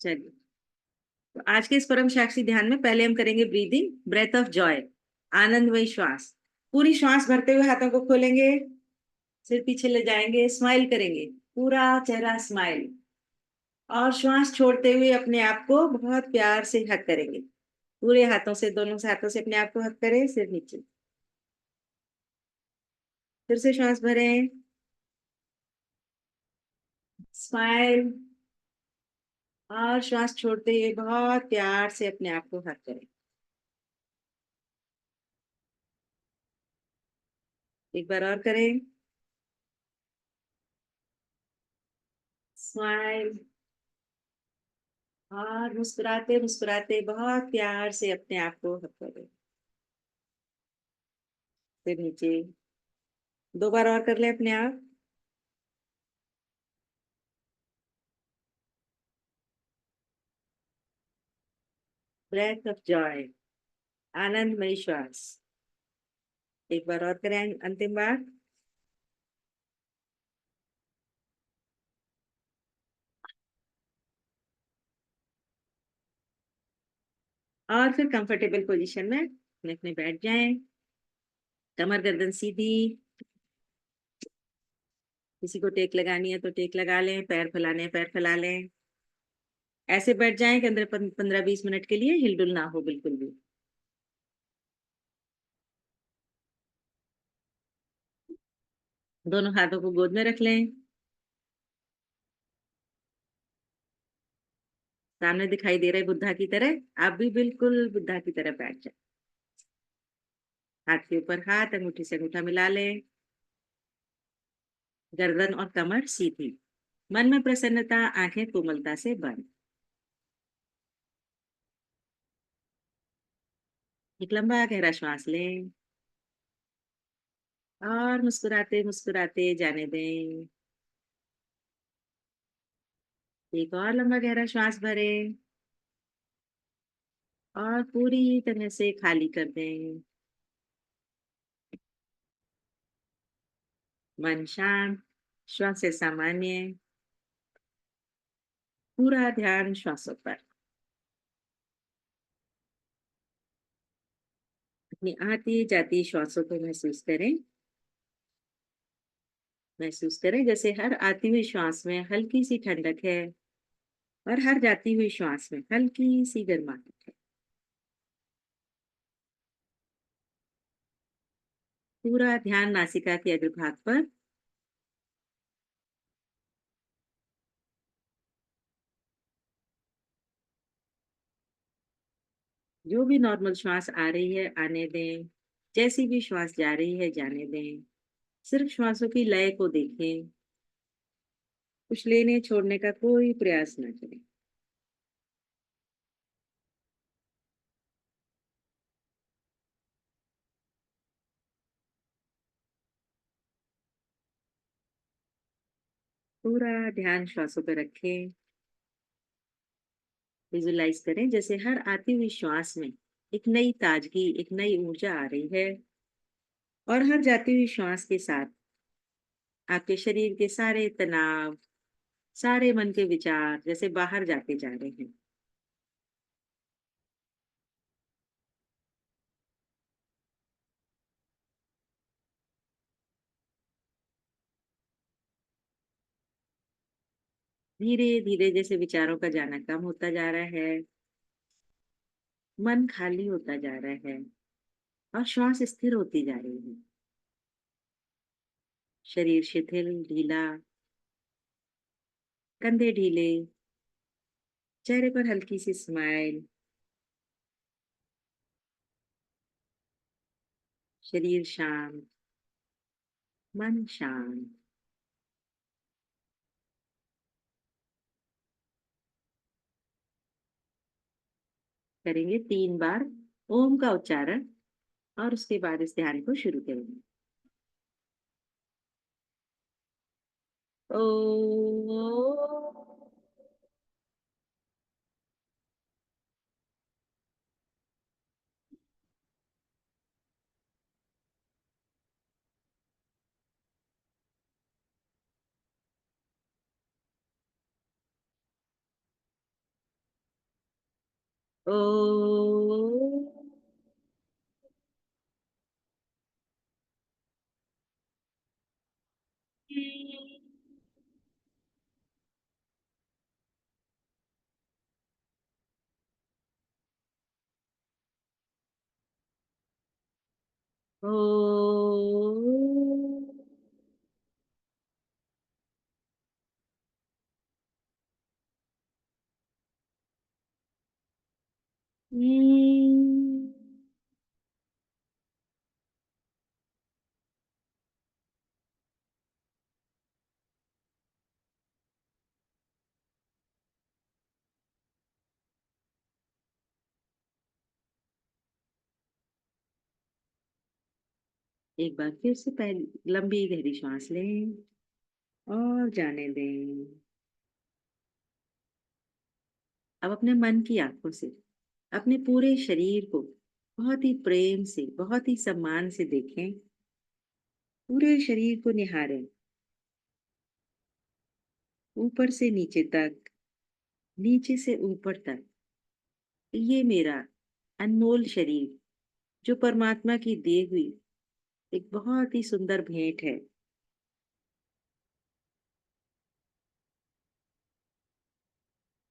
चलिए। तो आज के इस परम साक्षी ध्यान में पहले हम करेंगे ब्रीदिंग, ब्रेथ ऑफ जॉय, आनंदमयी श्वास। पूरी श्वास भरते हुए हाथों को खोलेंगे, सिर पीछे ले जाएंगे, स्माइल करेंगे, पूरा चेहरा स्माइल। और श्वास छोड़ते हुए अपने आप को बहुत प्यार से हक करेंगे। पूरे हाथों से, दोनों से हाथों से अपने आप को हक करें, सिर नीचे। फिर से श्वास भरें, स्माइल। और श्वास छोड़ते हुए बहुत प्यार से अपने आप को हक करें। एक बार और करें, स्माइल। और मुस्कुराते मुस्कुराते बहुत प्यार से अपने आप को हक करें, फिर नीचे। दो बार और कर ले अपने आप। ब्रेथ ऑफ जॉय, आनंदमय श्वास। एक बार और करें, अंतिम बार। और फिर कंफर्टेबल पोजीशन में अपने अपने बैठ जाएं। कमर गर्दन सीधी। किसी को टेक लगानी है तो टेक लगा लें, पैर फैलाने हैं, पैर फैला लें। ऐसे बैठ जाएं कि अंदर 15-20 मिनट के लिए हिलडुल ना हो बिल्कुल भी। दोनों हाथों को गोद में रख लें। सामने दिखाई दे रहे बुद्धा की तरह आप भी बिल्कुल बुद्धा की तरह बैठ जाए। हाथ के ऊपर हाथ, अंगूठी से अंगूठा मिला लें। गर्दन और कमर सीधी। मन में प्रसन्नता, आंखें कोमलता से बंद। एक लंबा गहरा श्वास लें और मुस्कुराते मुस्कुराते जाने दें। एक और लंबा गहरा श्वास भरें और पूरी तरह से खाली कर दें। मन शांत, श्वास से सामान्य, पूरा ध्यान श्वासों पर। अपनी आती जाती श्वासों को महसूस करें। महसूस करें जैसे हर आती हुई श्वास में हल्की सी ठंडक है और हर जाती हुई श्वास में हल्की सी गर्माहट है। पूरा ध्यान नासिका के अग्रभाग पर। जो भी नॉर्मल श्वास आ रही है आने दें, जैसी भी श्वास जा रही है जाने दें। सिर्फ श्वासों की लय को देखें, कुछ लेने छोड़ने का कोई प्रयास न करें। पूरा ध्यान श्वासों पर रखें। विजुलाइज करें जैसे हर आती हुई श्वास में एक नई ताजगी, एक नई ऊर्जा आ रही है और हर जाती हुई श्वास के साथ आपके शरीर के सारे तनाव, सारे मन के विचार जैसे बाहर जाते जा रहे हैं। धीरे धीरे जैसे विचारों का जाना कम होता जा रहा है, मन खाली होता जा रहा है और श्वास स्थिर होती जा रही है। शरीर शिथिल, ढीला, कंधे ढीले, चेहरे पर हल्की सी स्माइल। शरीर शांत, मन शांत। करेंगे 3 बार ओम का उच्चारण और उसके बाद इस ध्यान को शुरू करेंगे। ओ। ओ। ओ। हम्म। एक बार फिर से पहली लंबी गहरी सांस लें और जाने दें। अब अपने मन की आंखों से अपने पूरे शरीर को बहुत ही प्रेम से, बहुत ही सम्मान से देखें। पूरे शरीर को निहारें, ऊपर से नीचे तक, नीचे से ऊपर तक। ये मेरा अनमोल शरीर, जो परमात्मा की दी हुई एक बहुत ही सुंदर भेंट है।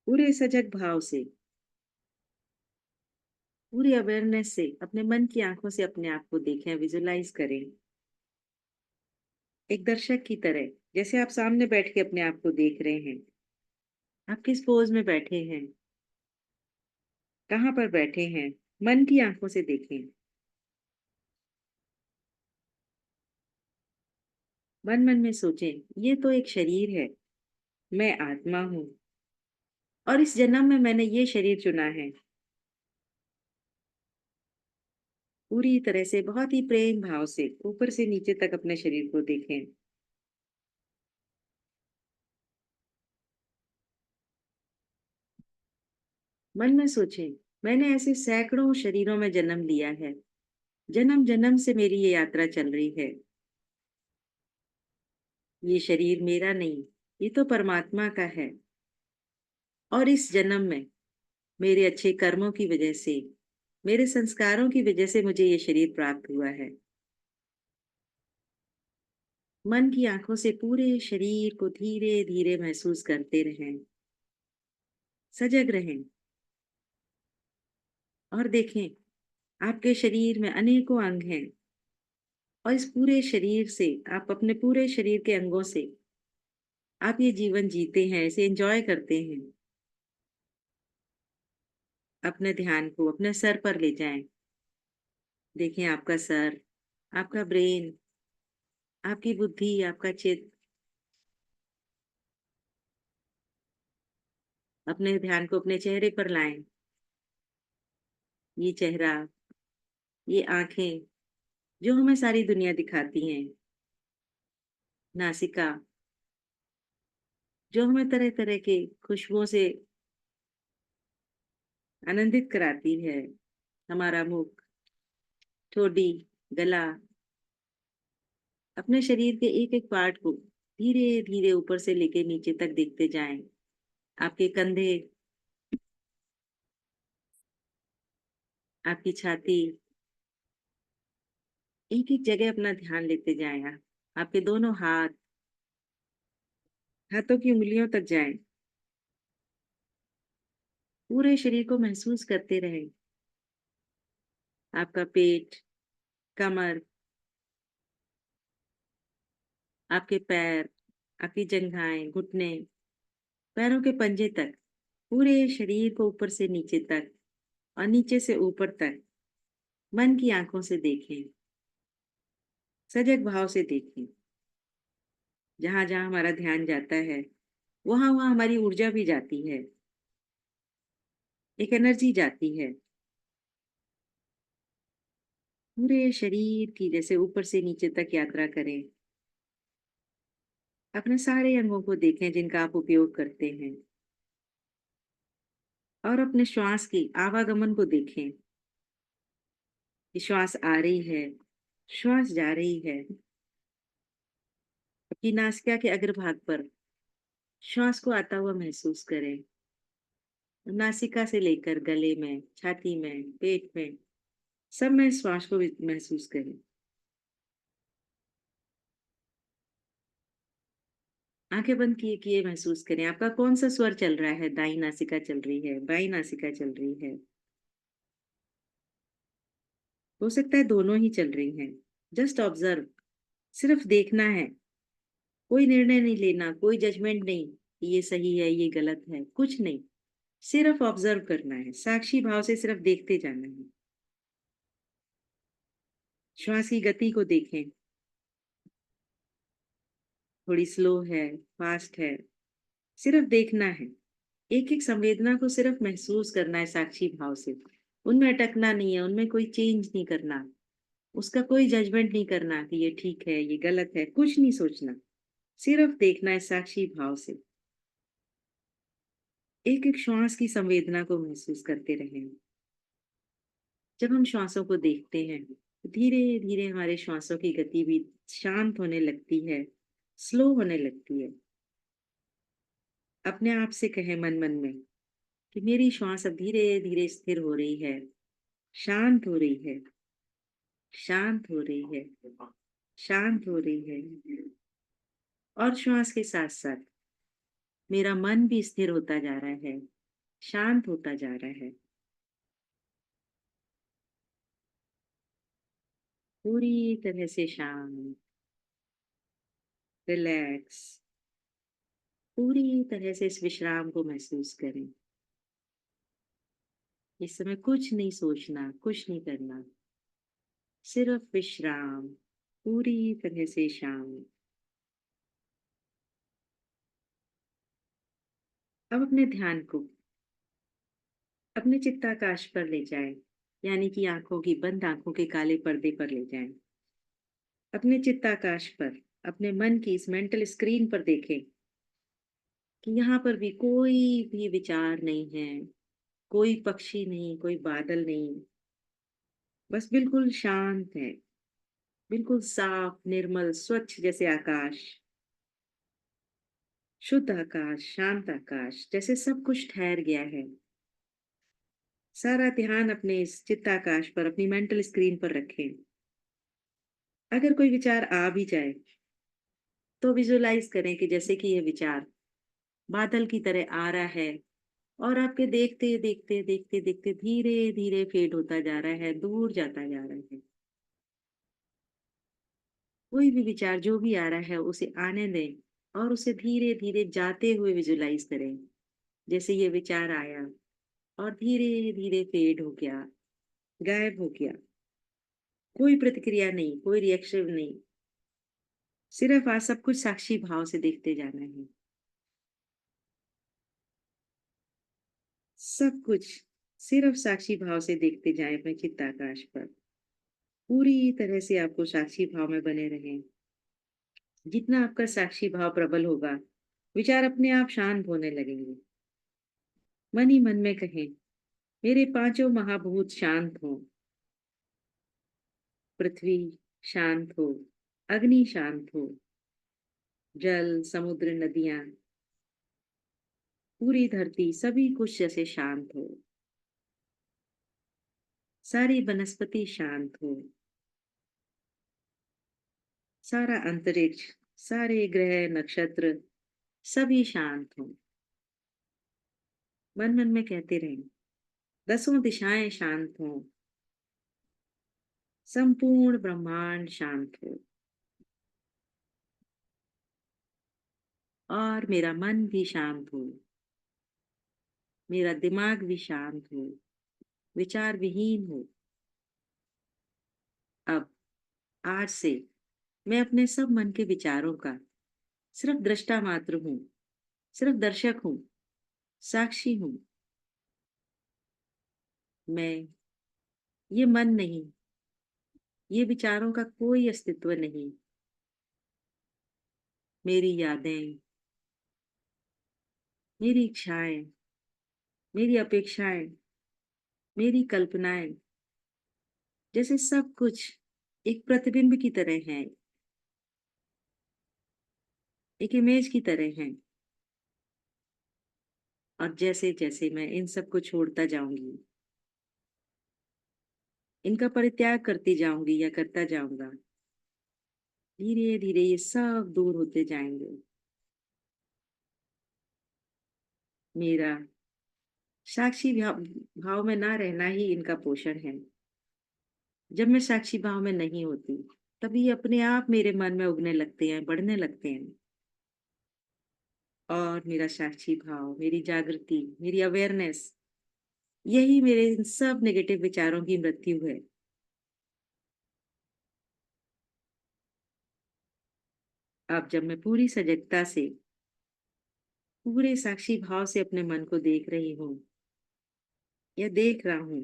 पूरे सजग भाव से, पूरी अवेयरनेस से अपने मन की आंखों से अपने आप को देखें, विजुलाइज करें। एक दर्शक की तरह, जैसे आप सामने बैठ के अपने आप को देख रहे हैं। आप किस पोज में बैठे हैं, कहाँ पर बैठे हैं, मन की आंखों से देखें। मन मन में सोचें, ये तो एक शरीर है, मैं आत्मा हूँ, और इस जन्म में मैंने ये शरीर चुना है। पूरी तरह से, बहुत ही प्रेम भाव से ऊपर से नीचे तक अपने शरीर को देखें। मन में सोचें, मैंने ऐसे सैकड़ों शरीरों में जन्म लिया है, जन्म जन्म से मेरी ये यात्रा चल रही है। ये शरीर मेरा नहीं, ये तो परमात्मा का है। और इस जन्म में मेरे अच्छे कर्मों की वजह से, मेरे संस्कारों की वजह से मुझे ये शरीर प्राप्त हुआ है। मन की आंखों से पूरे शरीर को धीरे धीरे महसूस करते रहें, सजग रहें, और देखें आपके शरीर में अनेकों अंग हैं। और इस पूरे शरीर से, आप अपने पूरे शरीर के अंगों से आप ये जीवन जीते हैं, इसे एंजॉय करते हैं। अपने ध्यान को अपने सर पर ले जाएं। देखें आपका सर, आपका ब्रेन, आपकी बुद्धि, आपका चित्त। अपने ध्यान को अपने चेहरे पर लाएं। ये चेहरा, ये आंखें, जो हमें सारी दुनिया दिखाती हैं। नासिका, जो हमें तरह तरह के खुशबुओं से आनंदित कराती है। हमारा मुख, ठोडी, गला। अपने शरीर के एक एक पार्ट को धीरे धीरे ऊपर से लेके नीचे तक देखते जाएं। आपके कंधे, आपकी छाती, एक एक जगह अपना ध्यान लेते जाएं आप। आपके दोनों हाथ, हाथों की उंगलियों तक जाएं। पूरे शरीर को महसूस करते रहें। आपका पेट, कमर, आपके पैर, आपकी जंघाएं, घुटने, पैरों के पंजे तक, पूरे शरीर को ऊपर से नीचे तक और नीचे से ऊपर तक मन की आंखों से देखें, सजग भाव से देखें। जहां जहां हमारा ध्यान जाता है, वहां वहां हमारी ऊर्जा भी जाती है, एक एनर्जी जाती है। पूरे शरीर की जैसे ऊपर से नीचे तक यात्रा करें। अपने सारे अंगों को देखें जिनका आप उपयोग करते हैं, और अपने श्वास की आवागमन को देखें कि श्वास आ रही है, श्वास जा रही है। अपनी नासिका के अग्रभाग पर श्वास को आता हुआ महसूस करें, नासिका से लेकर गले में, छाती में, पेट में, सब में श्वास को महसूस करें। आंखें बंद किए किए महसूस करें आपका कौन सा स्वर चल रहा है। दाई नासिका चल रही है, बाई नासिका चल रही है, हो सकता है दोनों ही चल रही हैं। जस्ट ऑब्जर्व, सिर्फ देखना है। कोई निर्णय नहीं लेना, कोई जजमेंट नहीं कि ये सही है ये गलत है, कुछ नहीं। सिर्फ ऑब्जर्व करना है, साक्षी भाव से सिर्फ देखते जाना है। श्वास की गति को देखें, थोड़ी स्लो है, फास्ट है, सिर्फ देखना है। एक एक संवेदना को सिर्फ महसूस करना है साक्षी भाव से। उनमें अटकना नहीं है, उनमें कोई चेंज नहीं करना, उसका कोई जजमेंट नहीं करना कि ये ठीक है ये गलत है, कुछ नहीं सोचना। सिर्फ देखना है साक्षी भाव से। एक एक श्वास की संवेदना को महसूस करते रहें। जब हम श्वासों को देखते हैं तो धीरे धीरे हमारे श्वासों की गति भी शांत होने लगती है, स्लो होने लगती है। अपने आप से कहें मन मन में कि मेरी श्वास अब धीरे धीरे स्थिर हो रही है, शांत हो रही है, शांत हो रही है, शांत हो रही है। और श्वास के साथ साथ मेरा मन भी स्थिर होता जा रहा है, शांत होता जा रहा है। पूरी तरह से शांत, रिलैक्स। पूरी तरह से इस विश्राम को महसूस करें। इस समय कुछ नहीं सोचना, कुछ नहीं करना, सिर्फ विश्राम, पूरी तरह से शांत। अब अपने ध्यान को अपने चित्ताकाश पर ले जाएं, यानी कि आंखों की बंद आंखों के काले पर्दे पर ले जाएं। अपने चित्ताकाश पर, अपने मन की इस मेंटल स्क्रीन पर देखें कि यहाँ पर भी कोई भी विचार नहीं है, कोई पक्षी नहीं, कोई बादल नहीं, बस बिल्कुल शांत है। बिल्कुल साफ, निर्मल, स्वच्छ जैसे आकाश, शुद्ध आकाश, शांत आकाश, जैसे सब कुछ ठहर गया है। सारा ध्यान अपने इस चित्ताकाश पर, अपनी मेंटल स्क्रीन पर रखें। अगर कोई विचार आ भी जाए तो विजुलाइज करें कि जैसे कि ये विचार बादल की तरह आ रहा है और आपके देखते देखते देखते देखते धीरे धीरे फेड होता जा रहा है, दूर जाता जा रहा है। कोई भी विचार जो भी आ रहा है उसे आने दें और उसे धीरे धीरे जाते हुए विजुलाइज करें। जैसे ये विचार आया और धीरे धीरे फेड हो गया, गायब हो गया। कोई प्रतिक्रिया नहीं, कोई रिएक्शन नहीं, सिर्फ आज सब कुछ साक्षी भाव से देखते जाना है। सब कुछ सिर्फ साक्षी भाव से देखते जाएं अपने चित्ताकाश पर। पूरी तरह से आपको साक्षी भाव में बने रहें। जितना आपका साक्षी भाव प्रबल होगा, विचार अपने आप शांत होने लगेंगे। मन ही मन में कहें, मेरे पांचों महाभूत शांत हों। पृथ्वी शांत हो, अग्नि शांत हो, जल, समुद्र, नदियां, पूरी धरती, सभी कुछ जैसे शांत हो। सारी वनस्पति शांत हो, सारा अंतरिक्ष, सारे ग्रह नक्षत्र सभी शांत हो। मन मन में कहते रहें, दसों दिशाएं शांत हों, संपूर्ण ब्रह्मांड शांत हो, और मेरा मन भी शांत हो, मेरा दिमाग भी शांत हो, विचार विहीन हो। अब आज से मैं अपने सब मन के विचारों का सिर्फ दृष्टा मात्र हूँ, सिर्फ दर्शक हूँ, साक्षी हूँ। मैं, ये मन नहीं, ये विचारों का कोई अस्तित्व नहीं। मेरी यादें, मेरी इच्छाएं, मेरी अपेक्षाएं, मेरी कल्पनाएं, जैसे सब कुछ एक प्रतिबिंब की तरह है, एक इमेज की तरह है। और जैसे जैसे मैं इन सब को छोड़ता जाऊंगी, इनका परित्याग करती जाऊंगी या करता जाऊंगा, धीरे धीरे ये सब दूर होते जाएंगे। मेरा साक्षी भाव में ना रहना ही इनका पोषण है। जब मैं साक्षी भाव में नहीं होती, तभी अपने आप मेरे मन में उगने लगते हैं, बढ़ने लगते हैं। और मेरा साक्षी भाव, मेरी जागृति, मेरी अवेयरनेस, यही मेरे इन सब नेगेटिव विचारों की मृत्यु है। अब जब मैं पूरी सजगता से, पूरे साक्षी भाव से अपने मन को देख रही हूँ या देख रहा हूँ,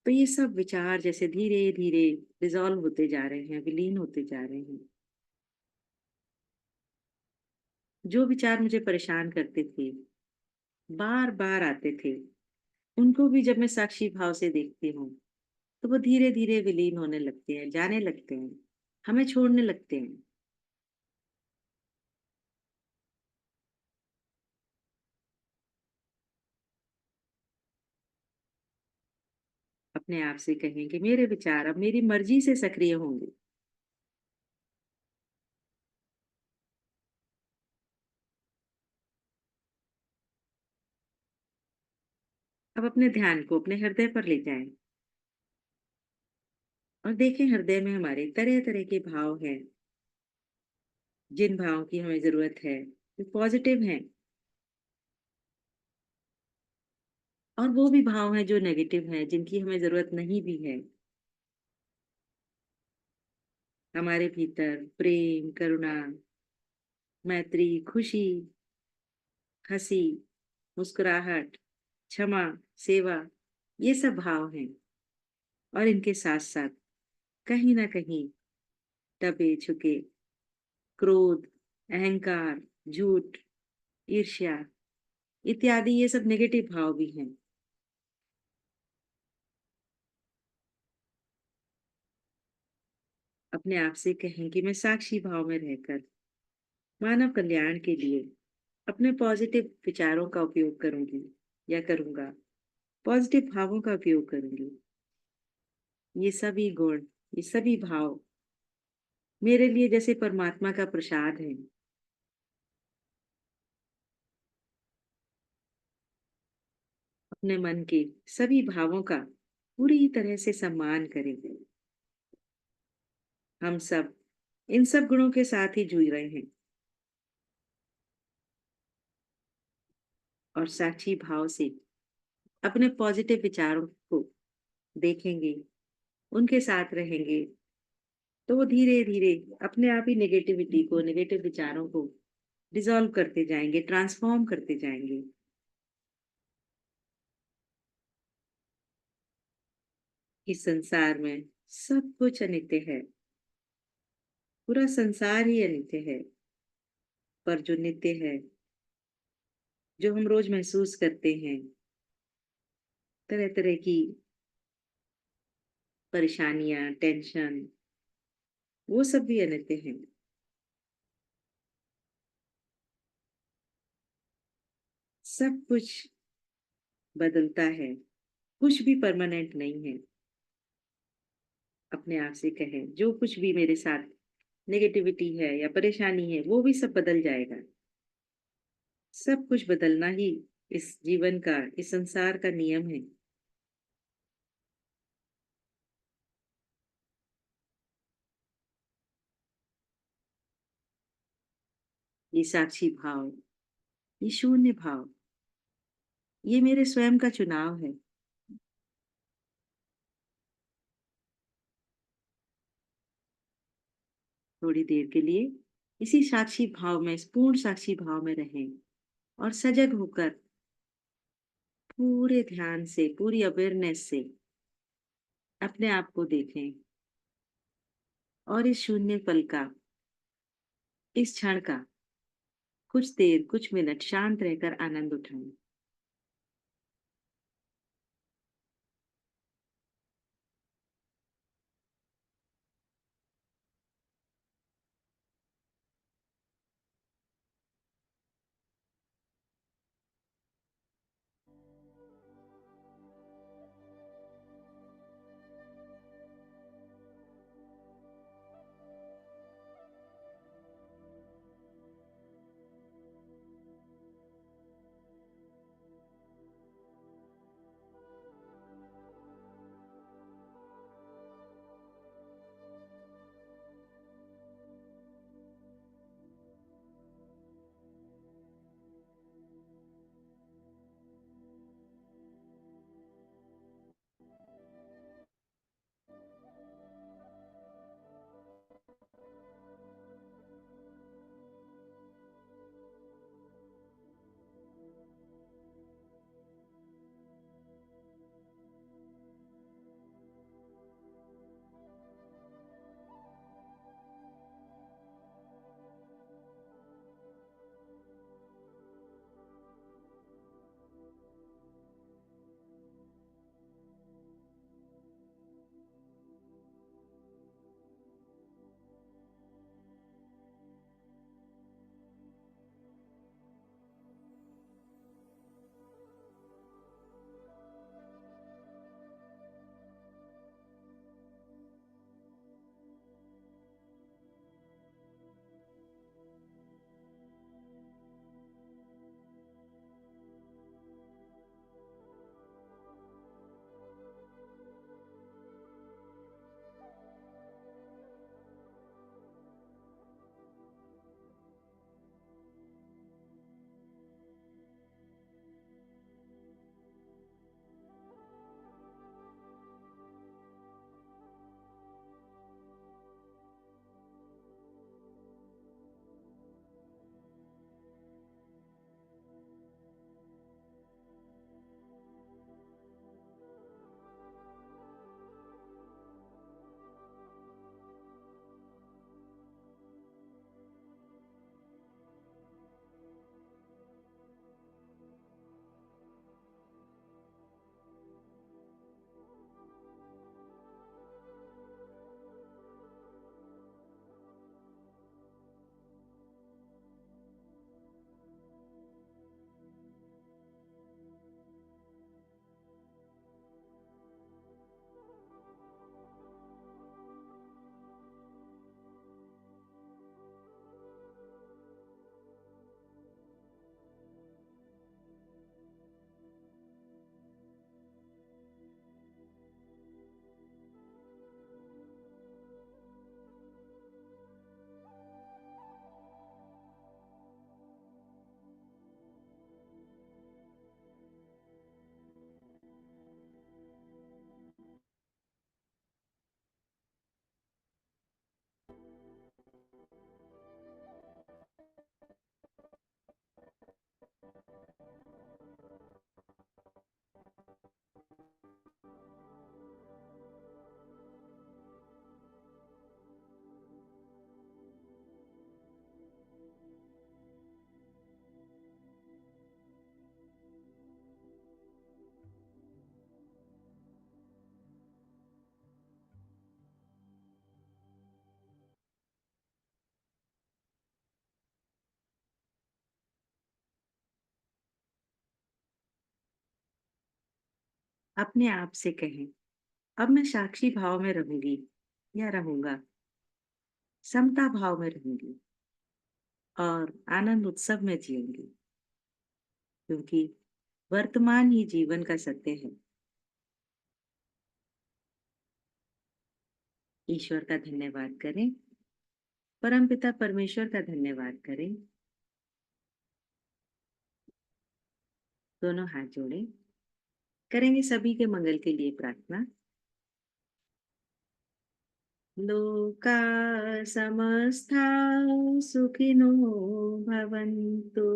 तो ये सब विचार जैसे धीरे धीरे डिजॉल्व होते जा रहे हैं, विलीन होते जा रहे हैं। जो विचार मुझे परेशान करते थे, बार बार आते थे, उनको भी जब मैं साक्षी भाव से देखती हूँ, तो वो धीरे धीरे विलीन होने लगते हैं, जाने लगते हैं, हमें छोड़ने लगते हैं। अपने आप से कहें कि मेरे विचार अब मेरी मर्जी से सक्रिय होंगे। अब अपने ध्यान को अपने हृदय पर ले जाएं और देखें हृदय में हमारे तरह तरह के भाव हैं। जिन भावों की हमें जरूरत है, वो पॉजिटिव हैं, और वो भी भाव हैं जो नेगेटिव हैं, जिनकी हमें जरूरत नहीं भी है। हमारे भीतर प्रेम, करुणा, मैत्री, खुशी, हंसी, मुस्कुराहट, क्षमा, सेवा, ये सब भाव हैं। और इनके साथ साथ कहीं ना कहीं दबे छुके क्रोध, अहंकार, झूठ, ईर्ष्या इत्यादि ये सब नेगेटिव भाव भी हैं। अपने आप से कहें कि मैं साक्षी भाव में रहकर मानव कल्याण के लिए अपने पॉजिटिव विचारों का उपयोग करूंगी या करूंगा, पॉजिटिव भावों का उपयोग करूंगी। ये सभी गुण, ये सभी भाव मेरे लिए जैसे परमात्मा का प्रसाद है। अपने मन के सभी भावों का पूरी तरह से सम्मान करें। हम सब इन सब गुणों के साथ ही जूझ रहे हैं, और साक्षी भाव से अपने पॉजिटिव विचारों को देखेंगे, उनके साथ रहेंगे, तो वो धीरे धीरे अपने आप ही नेगेटिविटी को, नेगेटिव विचारों को डिसॉल्व करते जाएंगे, ट्रांसफॉर्म करते जाएंगे। इस संसार में सब कुछ अनित्य है, पूरा संसार ही अनित्य है। पर जो नित्य है, जो हम रोज महसूस करते हैं, तरह तरह की परेशानियां, टेंशन, वो सब भी अनित्य हैं। सब कुछ बदलता है, कुछ भी परमानेंट नहीं है। अपने आप से कहें जो कुछ भी मेरे साथ नेगेटिविटी है या परेशानी है, वो भी सब बदल जाएगा। सब कुछ बदलना ही इस जीवन का, इस संसार का नियम है। ये साक्षी भाव, ये शून्य भाव, ये मेरे स्वयं का चुनाव है। थोड़ी देर के लिए इसी साक्षी भाव में, इस पूर्ण साक्षी भाव में रहें, और सजग होकर पूरे ध्यान से, पूरी अवेयरनेस से अपने आप को देखें, और इस शून्य पल का, इस क्षण का कुछ देर, कुछ मिनट शांत रहकर आनंद उठाएं। अपने आप से कहें, अब मैं साक्षी भाव में रहूंगी या रहूंगा, समता भाव में रहूंगी और आनंद उत्सव में जीऊंगी, क्योंकि वर्तमान ही जीवन का सत्य है। ईश्वर का धन्यवाद करें, परमपिता परमेश्वर का धन्यवाद करें। दोनों हाथ जोड़ें, करेंगे सभी के मंगल के लिए प्रार्थना। लोका समस्ता सुखिनो भवन्तु,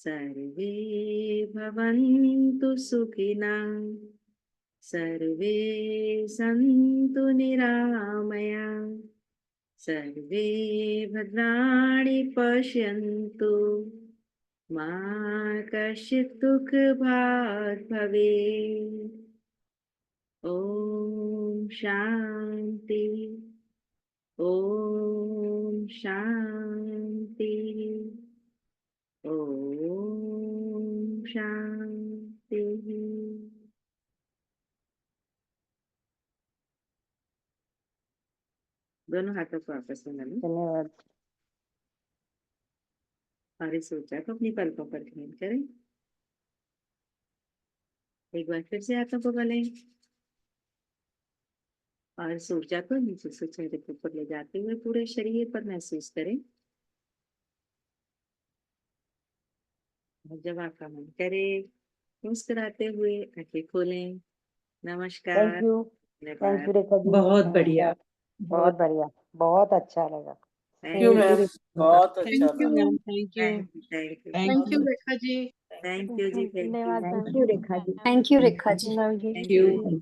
सर्वे भवन्तु सुखिनः, सर्वे सन्तु निरामयाः, सर्वे भद्राणि पश्यन्तु, मा कश्चित् दुःखभाग् भवेत्। ओम शांति, ओम शांति, ओम शांति। दोनों हाथों को आपस में मिलाएं धन्यवाद। और इस ऊर्जा को अपनी पलकों पर ग्रहण करें। एक बार फिर से हाथों को गलें और इस ऊर्जा को नीचे से चेहरे के ऊपर ले जाते हुए पूरे शरीर पर महसूस करें। और जब आपका मन करे मुस्कुराते हुए आंखें खोलें। नमस्कार। थैंक यू धन्यवाद। रेखा जी। बहुत बढ़िया, बहुत बढ़िया, बहुत अच्छा लगा। थैंक यू यू मैम, बहुत अच्छा थैंक यू था। Ma'am, thank you, thank you thank you Rekha ji. Thank you ji, thank you. Thank you Rekha ji. Thank you Rekha ji. Love ji. Thank you. You.